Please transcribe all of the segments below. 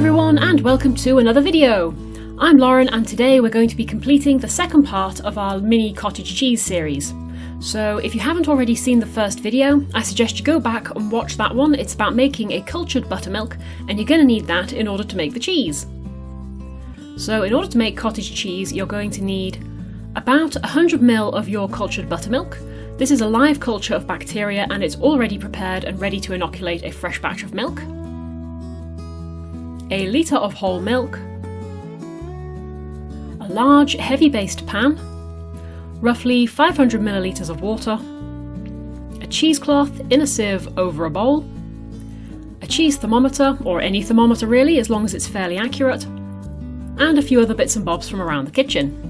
everyone and welcome to another video. I'm Lauren and today we're going to be completing the second part of our mini cottage cheese series. So if you haven't already seen the first video, I suggest you go back and watch that one. It's about making a cultured buttermilk and you're going to need that in order to make the cheese. So in order to make cottage cheese you're going to need about 100 ml of your cultured buttermilk. This is a live culture of bacteria and it's already prepared and ready to inoculate a fresh batch of milk. A litre of whole milk, a large heavy based pan, roughly 500 millilitres of water, a cheesecloth in a sieve over a bowl, a cheese thermometer, or any thermometer really as long as it's fairly accurate, and a few other bits and bobs from around the kitchen.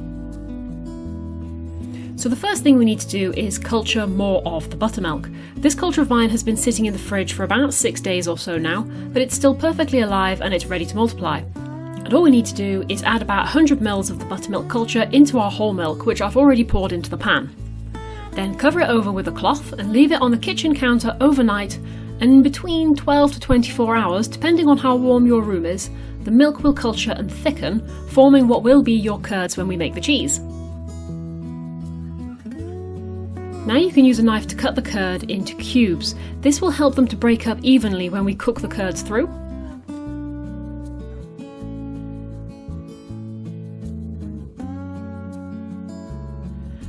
So the first thing we need to do is culture more of the buttermilk. This culture of mine has been sitting in the fridge for about 6 days or so now, but it's still perfectly alive and it's ready to multiply. And all we need to do is add about 100 ml of the buttermilk culture into our whole milk, which I've already poured into the pan. Then cover it over with a cloth and leave it on the kitchen counter overnight, and between 12 to 24 hours, depending on how warm your room is, the milk will culture and thicken, forming what will be your curds when we make the cheese. Now you can use a knife to cut the curd into cubes. This will help them to break up evenly when we cook the curds through.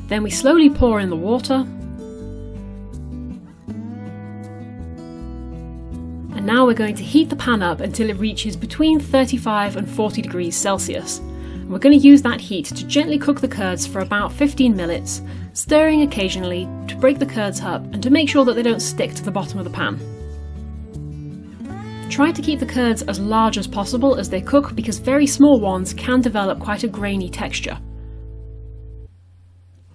Then we slowly pour in the water. And now we're going to heat the pan up until it reaches between 35 and 40 degrees Celsius. And we're going to use that heat to gently cook the curds for about 15 minutes, stirring occasionally to break the curds up and to make sure that they don't stick to the bottom of the pan. Try to keep the curds as large as possible as they cook because very small ones can develop quite a grainy texture.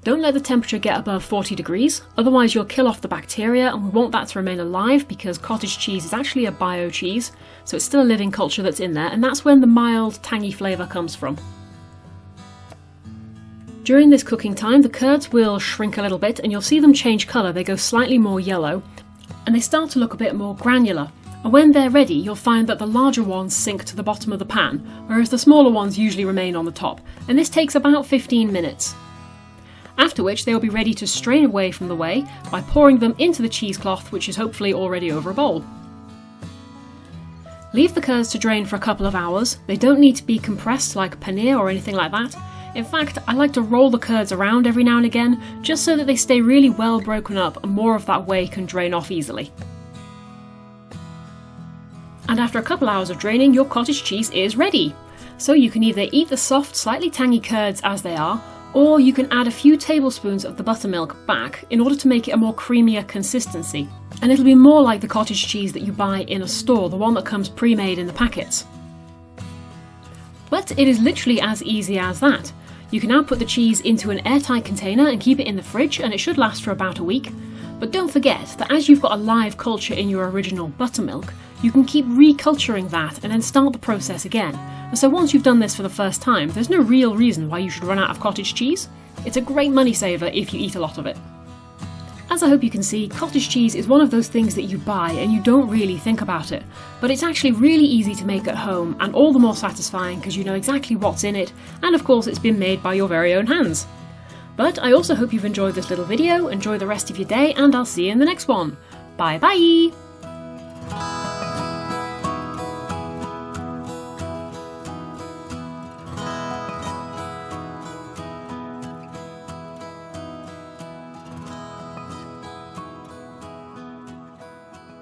Don't let the temperature get above 40 degrees, otherwise you'll kill off the bacteria and we want that to remain alive because cottage cheese is actually a bio cheese, so it's still a living culture that's in there, and that's when the mild tangy flavour comes from. During this cooking time, the curds will shrink a little bit and you'll see them change colour. They go slightly more yellow and they start to look a bit more granular. And when they're ready, you'll find that the larger ones sink to the bottom of the pan, whereas the smaller ones usually remain on the top. And this takes about 15 minutes. After which they'll be ready to strain away from the whey by pouring them into the cheesecloth, which is hopefully already over a bowl. Leave the curds to drain for a couple of hours. They don't need to be compressed like paneer or anything like that. In fact, I like to roll the curds around every now and again, just so that they stay really well broken up and more of that whey can drain off easily. And after a couple hours of draining, your cottage cheese is ready. So you can either eat the soft, slightly tangy curds as they are, or you can add a few tablespoons of the buttermilk back in order to make it a more creamier consistency. And it'll be more like the cottage cheese that you buy in a store, the one that comes pre-made in the packets. But it is literally as easy as that. You can now put the cheese into an airtight container and keep it in the fridge, and it should last for about a week. But don't forget that as you've got a live culture in your original buttermilk, you can keep reculturing that and then start the process again. And so once you've done this for the first time, there's no real reason why you should run out of cottage cheese. It's a great money saver if you eat a lot of it. As I hope you can see, cottage cheese is one of those things that you buy and you don't really think about it, but it's actually really easy to make at home and all the more satisfying because you know exactly what's in it, and of course it's been made by your very own hands. But I also hope you've enjoyed this little video, enjoy the rest of your day, and I'll see you in the next one. Bye bye!